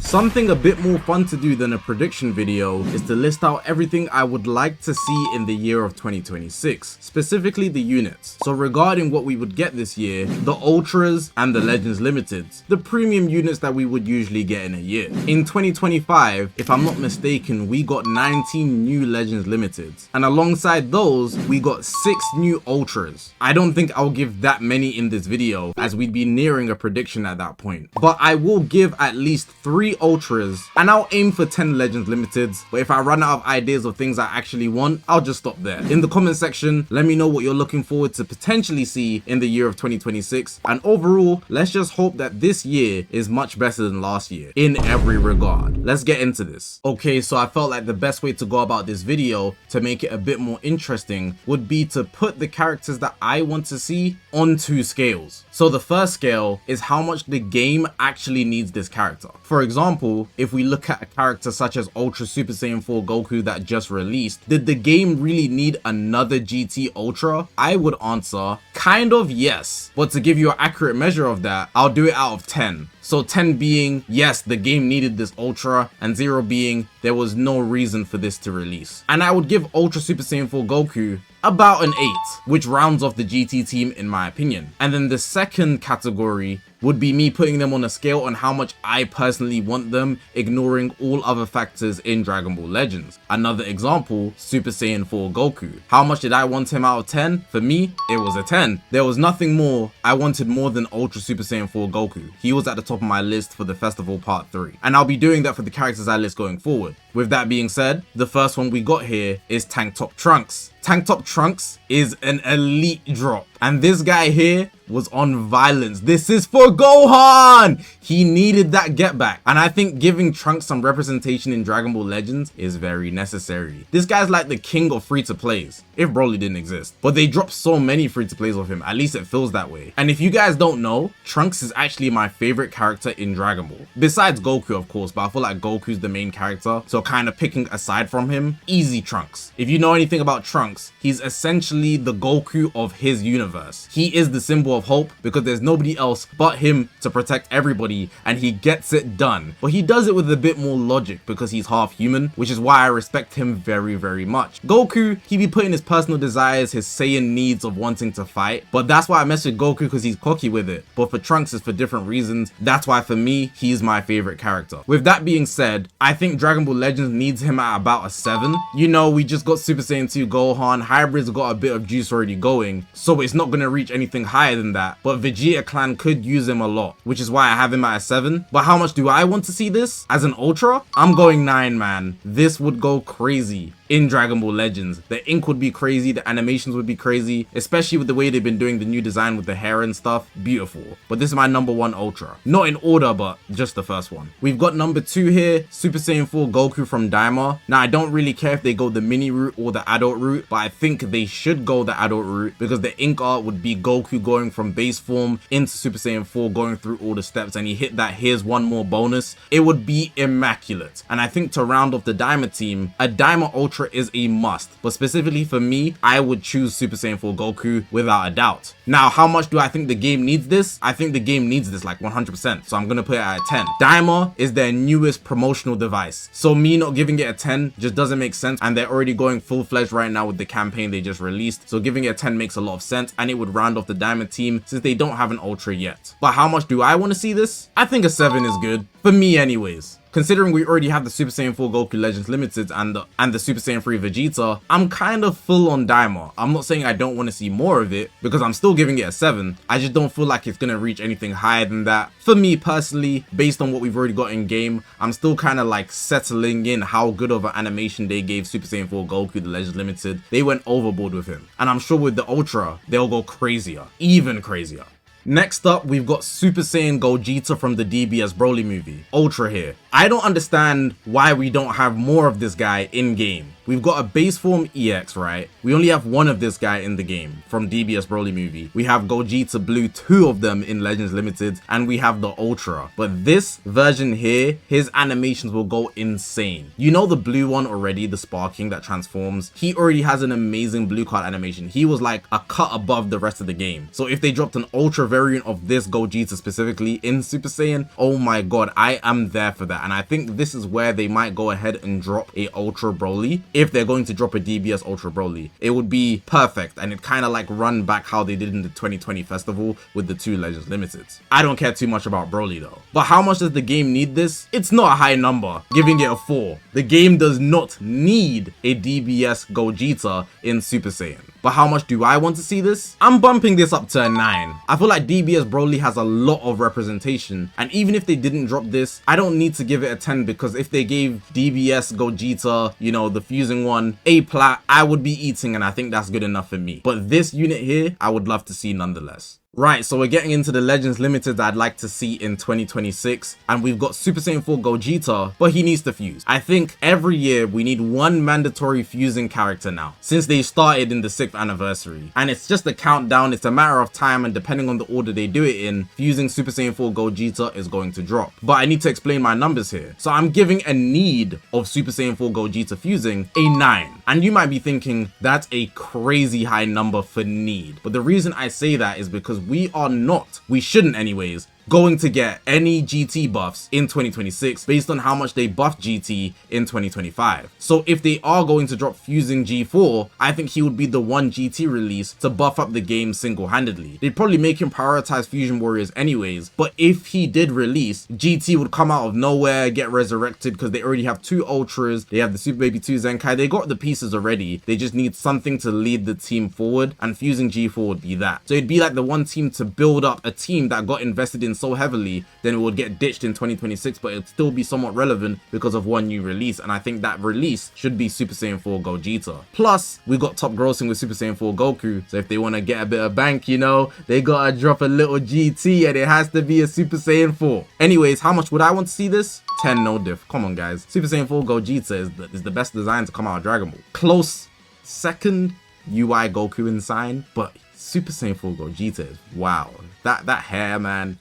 Something a bit more fun to do than a prediction video is to list out everything I would like to see in the year of 2026, specifically the units. So regarding what we would get this year, the Ultras and the Legends Limiteds, the premium units that we would usually get in a year. In 2025, if I'm not mistaken, we got 19 new Legends Limiteds, and alongside those, we got 6 new Ultras. I don't think I'll give that many in this video, as we'd be nearing a prediction at that point, but I will give at least 3 Ultras, and I'll aim for 10 Legends Limiteds, but if I run out of ideas of things I actually want, I'll just stop there. In the comment section, let me know what you're looking forward to potentially see in the year of 2026, and overall, let's just hope that this year is much better than last year, in every regard. Let's get into this. Okay, so I felt like the best way to go about this video, to make it a bit more interesting, would be to put the characters that I want to see on 2 scales. So the first scale is how much the game actually needs this character. For example, if we look at a character such as Ultra Super Saiyan 4 Goku that just released, did the game really need another GT Ultra? I would answer kind of yes, but to give you an accurate measure of that, I'll do it out of 10. So 10 being, yes, the game needed this Ultra, and 0 being, there was no reason for this to release. And I would give Ultra Super Saiyan 4 Goku about an 8, which rounds off the GT team in my opinion. And then the second category would be me putting them on a scale on how much I personally want them, ignoring all other factors in Dragon Ball Legends. Another example, Super Saiyan 4 Goku. How much did I want him out of 10? For me, it was a 10. There was nothing more I wanted more than Ultra Super Saiyan 4 Goku. He was at the top of my list for the Festival Part 3. And I'll be doing that for the characters I list going forward. With that being said, the first one we got here is Tank Top Trunks. Tank Top Trunks is an elite drop, and this guy here was on violence. This is for Gohan! He needed that get back, and I think giving Trunks some representation in Dragon Ball Legends is very necessary. This guy's like the king of free-to-plays, if Broly didn't exist. But they dropped so many free-to-plays of him, at least it feels that way. And if you guys don't know, Trunks is actually my favorite character in Dragon Ball. Besides Goku, of course, but I feel like Goku's the main character, so kind of picking aside from him, easy Trunks. If you know anything about Trunks, he's essentially the Goku of his universe. He is the symbol of hope because there's nobody else but him to protect everybody, and he gets it done. But he does it with a bit more logic because he's half human, which is why I respect him very, very much. Goku, he be putting his personal desires, his Saiyan needs of wanting to fight, but that's why I mess with Goku because he's cocky with it. But for Trunks, it's for different reasons. That's why for me, he's my favorite character. With that being said, I think Dragon Ball Legends needs him at about a 7. You know, we just got Super Saiyan 2 Gohan, Hybrids got a bit of juice already going, so it's not going to reach anything higher than that, but Vegeta Clan could use him a lot, which is why I have him at a 7. But how much do I want to see this as an Ultra? I'm going 9, man. This would go crazy in Dragon Ball Legends. The ink would be crazy, the animations would be crazy, especially with the way they've been doing the new design with the hair and stuff. Beautiful. But this is my number 1 Ultra. Not in order, but just the first one. We've got number 2 here, Super Saiyan 4 Goku from Daima. Now, I don't really care if they go the mini route or the adult route, but I think they should go the adult route because the ink art would be Goku going from base form into Super Saiyan 4, going through all the steps, and he hit that here's one more bonus. It would be immaculate. And I think to round off the Daima team, a Daima Ultra is a must, but specifically for me, I would choose Super Saiyan 4 Goku without a doubt. Now, how much do I think the game needs this? I think the game needs this like 100%, so I'm gonna put it at a 10. Daima is their newest promotional device, so me not giving it a 10 just doesn't make sense, and they're already going full-fledged right now with the campaign they just released, so giving it a 10 makes a lot of sense, and it would round off the Diamond team since they don't have an Ultra yet. But how much do I want to see this? I think a 7 is good, for me anyways. Considering we already have the Super Saiyan 4 Goku Legends Limited and the Super Saiyan 3 Vegeta, I'm kind of full on Daima. I'm not saying I don't want to see more of it, because I'm still giving it a 7. I just don't feel like it's going to reach anything higher than that. For me personally, based on what we've already got in game, I'm still kind of like settling in how good of an animation they gave Super Saiyan 4 Goku the Legends Limited. They went overboard with him. And I'm sure with the Ultra, they'll go crazier, even crazier. Next up, we've got Super Saiyan Gogeta from the DBS Broly movie. Ultra here. I don't understand why we don't have more of this guy in game. we've got a base form EX, right? We only have one of this guy in the game from DBS Broly movie. We have Gogeta Blue, 2 of them in Legends Limited, and we have the Ultra. But this version here, his animations will go insane. You know the blue one already, the sparking that transforms. He already has an amazing blue card animation. He was like a cut above the rest of the game. So if they dropped an Ultra variant of this Gogeta specifically in Super Saiyan, oh my god, I am there for that. And I think this is where they might go ahead and drop a Ultra Broly. If they're going to drop a DBS Ultra Broly, it would be perfect, and it kind of like run back how they did in the 2020 festival with the 2 Legends Limiteds. I don't care too much about Broly though. But how much does the game need this? It's not a high number, giving it a 4. The game does not need a DBS Gogeta in Super Saiyan. But how much do I want to see this? I'm bumping this up to a 9. I feel like DBS Broly has a lot of representation, and even if they didn't drop this, I don't need to give it a 10, because if they gave DBS Gogeta, you know, the fusing one, A plat, I would be eating, and I think that's good enough for me. But this unit here, I would love to see nonetheless. Right, so we're getting into the Legends Limited that I'd like to see in 2026, and we've got Super Saiyan 4 Gogeta, but he needs to fuse. I think every year we need one mandatory fusing character now, since they started in the 6th anniversary. And it's just a countdown, it's a matter of time, and depending on the order they do it in, fusing Super Saiyan 4 Gogeta is going to drop. But I need to explain my numbers here. So I'm giving a need of Super Saiyan 4 Gogeta fusing a 9. And you might be thinking, that's a crazy high number for need. But the reason I say that is because we shouldn't anyways, going to get any GT buffs in 2026 based on how much they buffed GT in 2025. So if they are going to drop Fusing G4, I think he would be the one GT release to buff up the game single-handedly. They'd probably make him prioritize Fusion Warriors anyways, but if he did release, GT would come out of nowhere, get resurrected, because they already have 2 Ultras, they have the Super Baby 2 Zenkai, they got the pieces already, they just need something to lead the team forward, and Fusing G4 would be that. So it'd be like the one team to build up a team that got invested in so heavily, then it would get ditched in 2026, but it'd still be somewhat relevant because of one new release, and I think that release should be Super Saiyan 4 Gogeta. Plus, we got top grossing with Super Saiyan 4 Goku, so if they want to get a bit of bank, you know, they gotta drop a little GT, and it has to be a Super Saiyan 4. Anyways, how much would I want to see this? 10 no diff. Come on guys, Super Saiyan 4 Gogeta is the best design to come out of Dragon Ball. Close second, UI Goku in sign, but Super Saiyan 4 Gogeta is wow. That hair, man.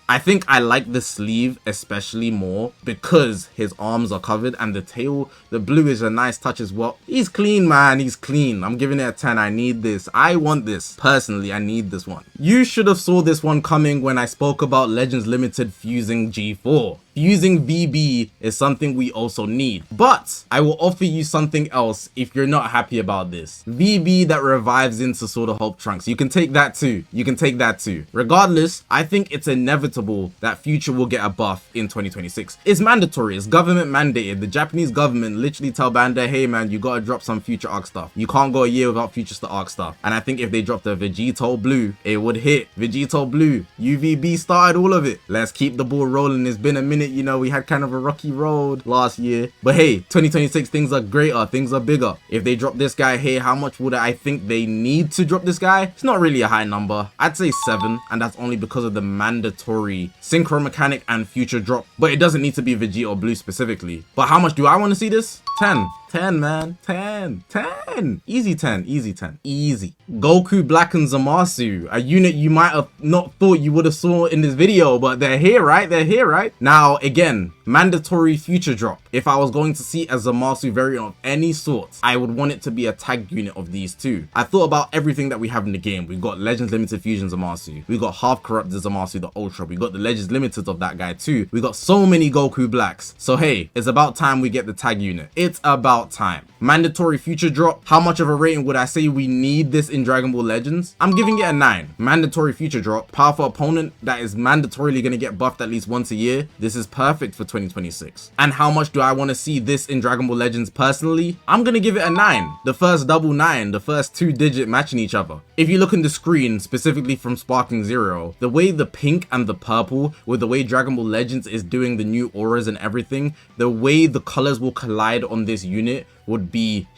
I think I like the sleeve especially more because his arms are covered, and the tail, the blue is a nice touch as well. He's clean, man. He's clean. I'm giving it a 10. I need this. I want this. Personally, I need this one. You should have saw this one coming when I spoke about Legends Limited fusing G4. Fusing VB is something we also need, but I will offer you something else if you're not happy about this. VB that revives into Sword of Hope Trunks. You can take that too. You can take that too. Regardless, I think it's inevitable that Future will get a buff in 2026. It's mandatory. It's government mandated. The Japanese government literally tell Bandai, hey man, you gotta drop some Future Arc stuff. You can't go a year without Future Star Arc stuff. And I think if they dropped the Vegito Blue, it would hit. Vegito Blue, UVB started all of it. Let's keep the ball rolling. It's been a minute. You know, we had kind of a rocky road last year, but hey, 2026 things are greater, things are bigger. If they drop this guy here, how much would I think they need to drop this guy? It's not really a high number. I'd say 7, and that's only because of the mandatory synchro mechanic and future drop, but it doesn't need to be Vegeta Blue specifically. But how much do I want to see this? 10. 10, man. 10. Easy 10. Easy 10. Easy. Goku Black and Zamasu, a unit you might have not thought you would have saw in this video, but they're here, right? They're here, right? Now, again, mandatory future drop. If I was going to see a Zamasu variant of any sort, I would want it to be a tag unit of these two. I thought about everything that we have in the game. We've got Legends Limited Fusion Zamasu. We got Half Corrupted Zamasu, the Ultra. We got the Legends Limited of that guy too. We got so many Goku Blacks. So hey, it's about time we get the tag unit. It's about time. Mandatory future drop. How much of a rating would I say we need this in Dragon Ball Legends? I'm giving it a 9. Mandatory future drop. Powerful opponent that is mandatorily going to get buffed at least once a year. This is perfect for 2026. And how much do I want to see this in Dragon Ball Legends personally? I'm going to give it a 9. The first double 9, the first 2-digit matching each other. If you look in the screen, specifically from Sparking Zero, the way the pink and the purple, with the way Dragon Ball Legends is doing the new auras and everything, the way the colors will collide on this unit would be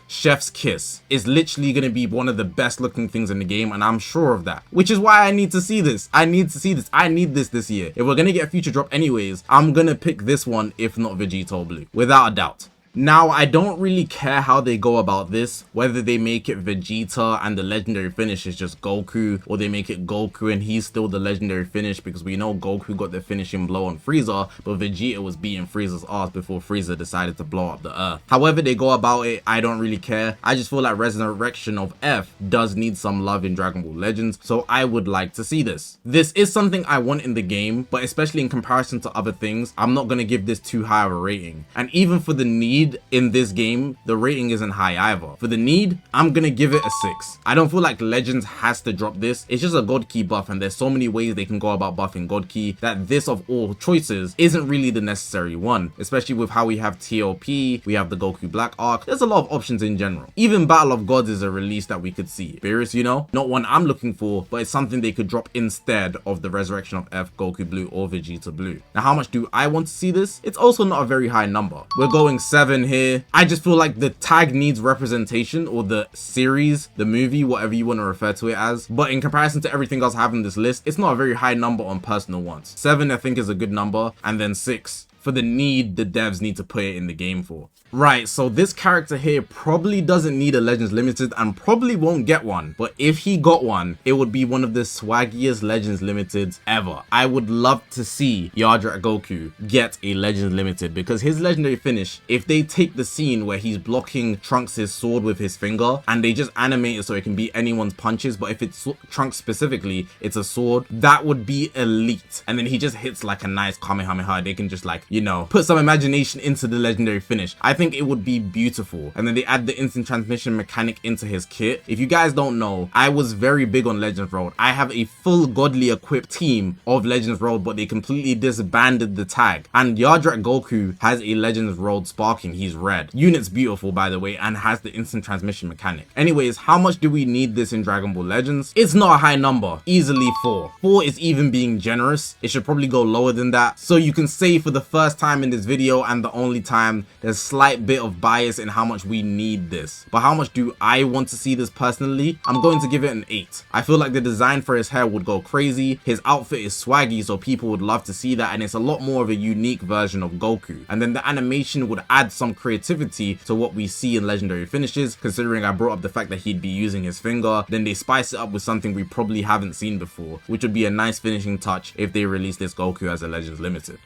chef's kiss. It's literally going to be one of the best looking things in the game, and I'm sure of that, which is why I need to see this. I need this year. If we're going to get a future drop anyways, I'm going to pick this one, if not Vegito Blue, without a doubt. Now, I don't really care how they go about this, whether they make it Vegeta and the legendary finish is just Goku, or they make it Goku and he's still the legendary finish, because we know Goku got the finishing blow on Frieza, but Vegeta was beating Frieza's ass before Frieza decided to blow up the earth. However they go about it, I don't really care. I just feel like Resurrection of F does need some love in Dragon Ball Legends, so I would like to see this. This is something I want in the game, but especially in comparison to other things, I'm not going to give this too high of a rating. And even for the need in this game, the rating isn't high either. For the need, I'm going to give it a 6. I don't feel like Legends has to drop this. It's just a God Key buff, and there's so many ways they can go about buffing God Key that this of all choices isn't really the necessary one, especially with how we have TOP, we have the Goku Black Arc. There's a lot of options in general. Even Battle of Gods is a release that we could see. Beerus, you know, not one I'm looking for, but it's something they could drop instead of the Resurrection of F, Goku Blue, or Vegeta Blue. Now, how much do I want to see this? It's also not a very high number. We're going 7 here. I just feel like the tag needs representation, or the series, the movie, whatever you want to refer to it as. But in comparison to everything else I have in this list, it's not a very high number on personal ones. 7 I think is a good number, and then 6 for the need the devs need to put it in the game for. Right, so this character here probably doesn't need a Legends Limited and probably won't get one, but if he got one, it would be one of the swaggiest Legends Limiteds ever. I would love to see Yardrat Goku get a Legends Limited, because his legendary finish, if they take the scene where he's blocking Trunks' sword with his finger and they just animate it so it can be anyone's punches, but if it's Trunks specifically, it's a sword, that would be elite. And then he just hits like a nice Kamehameha. They can just, like, you know, put some imagination into the legendary finish. I think it would be beautiful. And then they add the instant transmission mechanic into his kit. If you guys don't know, I was very big on Legends Road. I have a full godly equipped team of Legends Road, but they completely disbanded the tag. And Yardrat Goku has a Legends Road sparking. He's red. Unit's beautiful, by the way, and has the instant transmission mechanic. Anyways, how much do we need this in Dragon Ball Legends? It's not a high number. Easily 4. 4 is even being generous. It should probably go lower than that. So you can say for the first time in this video, and the only time, there's slight bit of bias in how much we need this. But how much do I want to see this personally? I'm going to give it an 8. I feel like the design for his hair would go crazy. His outfit is swaggy, so people would love to see that, and it's a lot more of a unique version of Goku. And then the animation would add some creativity to what we see in legendary finishes, considering I brought up the fact that he'd be using his finger. Then they spice it up with something we probably haven't seen before, which would be a nice finishing touch if they release this Goku as a Legends Limited.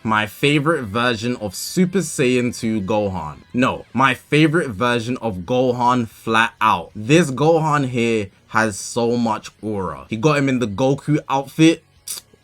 My favorite version of Super Saiyan 2 Gohan. No, my favorite version of Gohan flat out. This Gohan here has so much aura. He got him in the Goku outfit.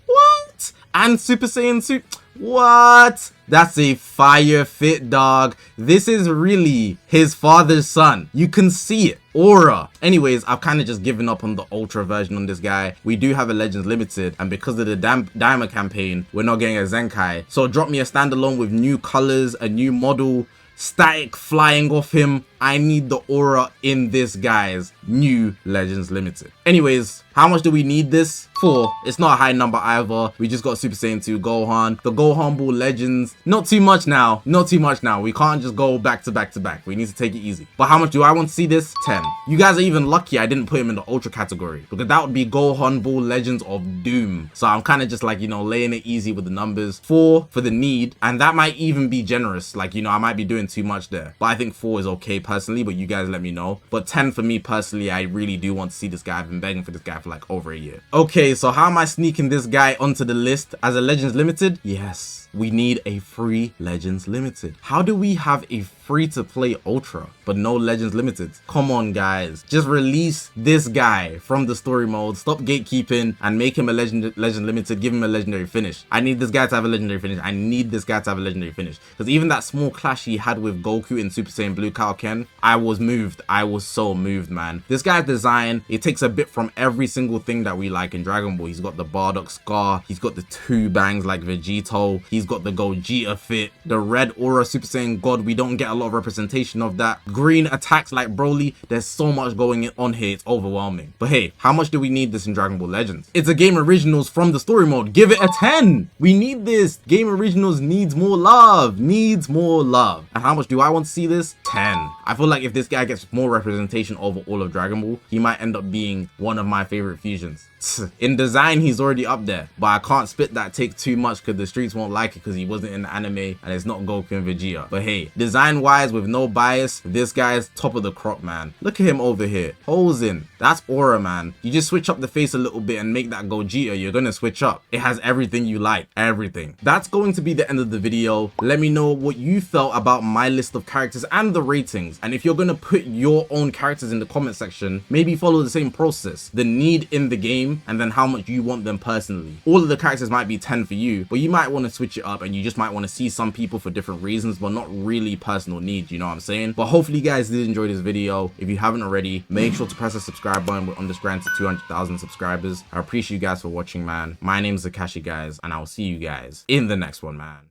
What? And Super Saiyan 2. What? That's a fire fit, dog. This is really his father's son. You can see it. Aura. Anyways, I've kind of just given up on the Ultra version on this guy. We do have a Legends Limited, and because of the Daima campaign, we're not getting a Zenkai. So drop me a standalone with new colors, a new model, static flying off him. I need the aura in this guy's new Legends Limited. Anyways, how much do we need this? 4. It's not a high number either. We just got Super Saiyan 2 Gohan. The Gohan Ball Legends, not too much now. Not too much now. We can't just go back to back to back. We need to take it easy. But how much do I want to see this? 10. You guys are even lucky I didn't put him in the Ultra category, because that would be Gohan Ball Legends of Doom. So I'm kind of just like, you know, laying it easy with the numbers. 4 for the need, and that might even be generous. Like, you know, I might be doing too much there, but I think 4 is okay personally, but you guys let me know. But 10 for me personally, I really do want to see this guy. I've been begging for this guy for like over a year. Okay, so how am I sneaking this guy onto the list as a Legends Limited? Yes, we need a free Legends Limited. How do we have a free-to-play Ultra but no Legends Limited? Come on, guys, just release this guy from the story mode, stop gatekeeping, and make him a Legend Limited. Give him a legendary finish. I need this guy to have a legendary finish. I need this guy to have a legendary finish, because even that small clash he had with Goku in Super Saiyan Blue Kaioken, I was moved. I was so moved, man. This guy's design, it takes a bit from every single thing that we like in Dragon Ball. He's got the Bardock scar, he's got the 2 bangs like Vegito, he's got the Gogeta fit, the red aura Super Saiyan God. We don't get a lot of representation of that. Green attacks like Broly. There's so much going on here, it's overwhelming. But hey, how much do we need this in Dragon Ball Legends? It's a Game Originals from the story mode. Give it a 10. We need this. Game Originals needs more love. Needs more love. And how much do I want to see this? 10. I feel like if this guy gets more representation over all of Dragon Ball, he might end up being one of my favorite fusions. In design, he's already up there, but I can't spit that take too much because the streets won't like it because he wasn't in the anime and it's not Goku and Vegeta. But hey, design wise, with no bias, this guy's top of the crop, man. Look at him over here, holes in. That's aura, man. You just switch up the face a little bit and make that Gogeta, you're gonna switch up. It has everything you like, everything. That's going to be the end of the video. Let me know what you felt about my list of characters and the ratings, and if you're gonna put your own characters in the comment section, maybe follow the same process, the need in the game and then how much you want them personally. All of the characters might be 10 for you, but you might want to switch it up and you just might want to see some people for different reasons, but not really personal needs, you know what I'm saying? But hopefully you guys did enjoy this video. If you haven't already, make sure to press the subscribe button. We're on this grind to 200,000 subscribers. I appreciate you guys for watching, man. My name's Zakashi, guys, and I'll see you guys in the next one, man.